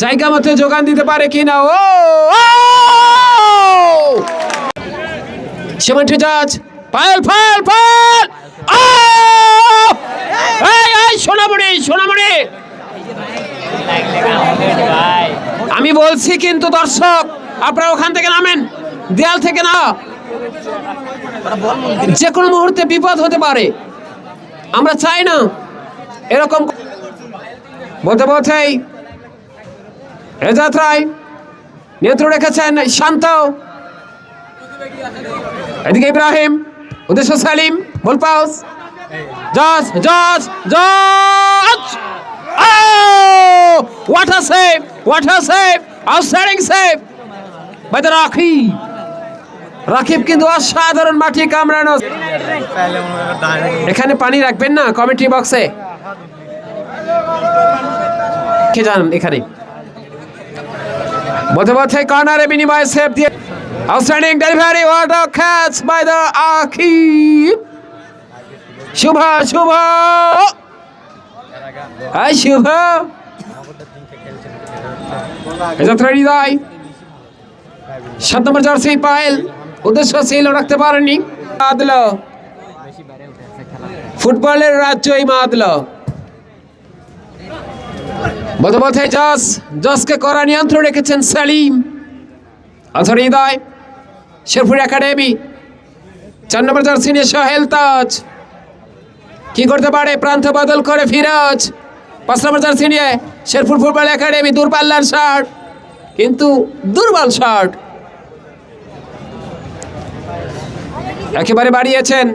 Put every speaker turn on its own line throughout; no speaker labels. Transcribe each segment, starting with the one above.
জায়গা মতো যোগান দিতে পারে কিনা। ও সেমন্ট জাজ পায়েল ফাল ফাল। এই সোনামণি সোনামণি, আমি বলছি কিন্তু দর্শক আপনারা ওখান থেকে নামেন, দেয়াল থেকে না, যে কোনো মুহূর্তে বিপদ হতে পারে, আমরা চাই না এরকম। বলতে বলতেই রেজাত রায় নিয়ন্ত্রণ রেখেছেন, শান্ত, এদিকে ইব্রাহিম, উদ্দেশ্য সালিম, বল পাস, জজ জজ জজ, what a save, what a save, outstanding save by the Rakib কিন্তু অসাধারণ মাটি কামড়ানো। এখানে পানি রাখবেন না কমেন্ট্রি বক্সে, কে জানেন এখানে। বলতে বলতে কর্নারে বিনিময় সেভ দিয়ে outstanding delivery, what a catch by the Aqib. Shuvo Shuvo, এই শুভ হৃদয় 7 নম্বর জার্সি পায়েল, উদ্দেশ্য ছিল রাখতে পারেনি। মাদল ফুটবলের রাজ্যই মাদল। বলতে বলতে জসকে করা নিয়ন্ত্রণ রেখেছেন সালিম। আনসার হৃদয়, শেরপুর একাডেমি 4 নম্বর জার্সি নিয়ে সোহেল তাজ, কি করতে পারে, প্রান্ত বদল করে ফিরোজ। 5 নম্বর জার্সি নিয়ে শেরপুর ফুটবল একাডেমি, দূরপাল্লার শট, কিন্তু দুর্বল শট, একেবারে বাড়িয়েছেন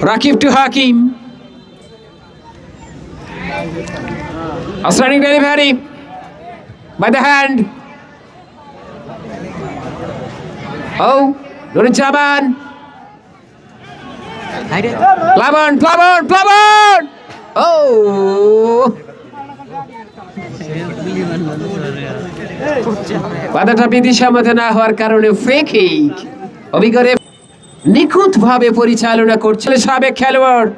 Rakib to Hakim. Outstanding delivery by the hand. Oh, Nurjaman. Plavon, Plavon, Plavon. Oh. বাধাটা বিদিশা মধ্যে না হওয়ার কারণে ফ্রি কিক অভিজ্ঞরে নিখুঁত ভাবে পরিচালনা করছিলেন সাবেক খেলোয়াড়,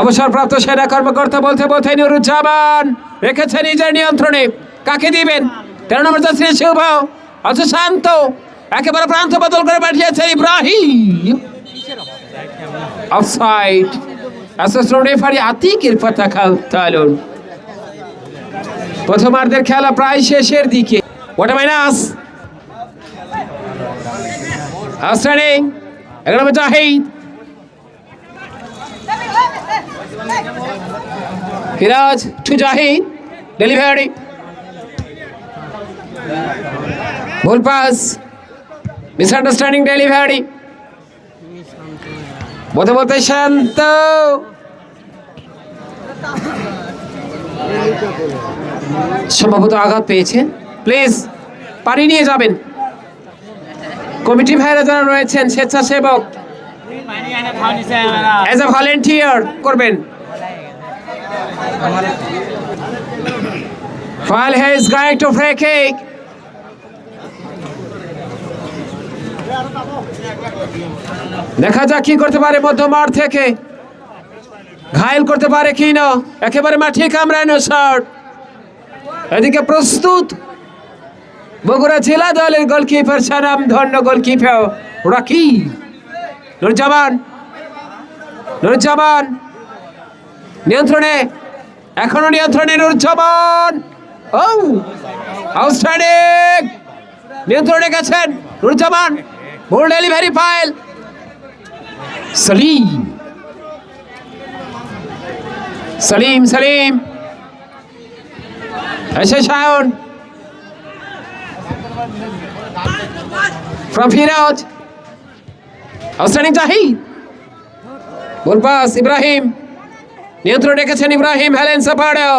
অবসরপ্রাপ্ত সেনা কর্মকর্তা। বলতে বলতে নুরুজ্জামান রেখেছে নিজের নিয়ন্ত্রণে, কাকে দিবেন, 13 নম্বর জার্সি শুভ, অথচ শান্ত, একেবারে প্রান্ত বদল করে পাঠিয়েছে ইব্রাহিম। অফসাইড, অ্যাসিস্ট্যান্ট রেফারি আতিকের পতাকা উত্তোলন। প্রথমার্ধের খেলা প্রায় শেষের দিকে। ওটা মাইনাস, আউটস্ট্যান্ডিং 11 নম্বর জাহিদ, ফিরাজ টু জাহিদ, ডেলিভারি, ভুল পাস, মিসআন্ডারস্ট্যান্ডিং ডেলিভারি। বলতে বলতে শান্ত, সম্ভবত আঘাত পেয়েছেন, প্লিজ পানি নিয়ে যাবেন। কমিটি ভাইরা যারা রয়েছেন স্বেচ্ছাসেবক, এজ এ ভলেন্টিয়ার করবেন। While he is going to free kick, দেখা যাক কি করতে পারে মধ্যমাঠ থেকে, ঘায়েল করতে পারে কি না, একেবারে মাঠে কামড়ানো শট। এদিকে প্রস্তুত বগুড়া জেলা দলের গোলকিপার, সানাম ধন্য গোলকিপার রাকিব। নুরজামান, নুরজামান নিয়ন্ত্রণে, এখনো নিয়ন্ত্রণে নুরজামান। ও আউটস্ট্যান্ডিং, নিয়ন্ত্রণে গেছেন নুরজামান, বল ডেলিভারি ফাইল সালিম, সালিম সালিম, এসে Shayan from Firaj, outstanding Zahid, ball pass Ibrahim, নিয়ন্ত্রণ রেখেছেন ইব্রাহিম, হেলেন সাপাড়ো,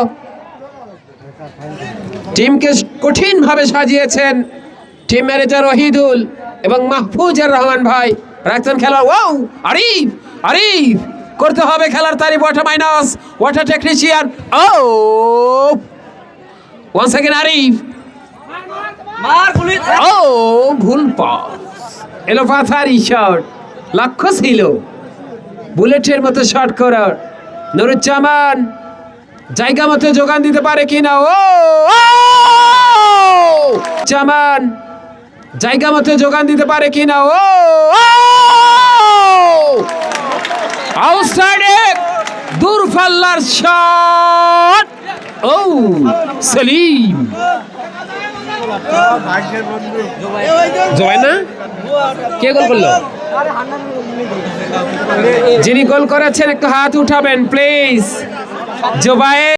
টিমকে কঠিন ভাবে সাজিয়েছেন টিম ম্যানেজার ওহিদুল এবং মাহফুজুর রহমান ভাই, প্রাক্তন খেলোয়াড়। ও আরিফ, আরিফ করতে হবে খেলার তারিফ, ওয়াটা মাইনাস, ওয়াটা টেকনিশিয়ান। ও ওয়ান্স अगेन আরিফ, ও ভুল পাস, এলো পাথারি শট, লক্ষ্য ছিল বুলেটের মতো শট করার, নুরুজ্জামান জায়গা মতো যোগান দিতে পারে কিনা। ও জামান জায়গা মতো যোগান দিতে পারে কিনা। ও আউটসাইডে দূরপাল্লার শট। ও সেলিম জয় না, কে গোল করলো? যিনি গোল করেছেন একটু হাত উঠাবেন প্লিজ। জোবায়ের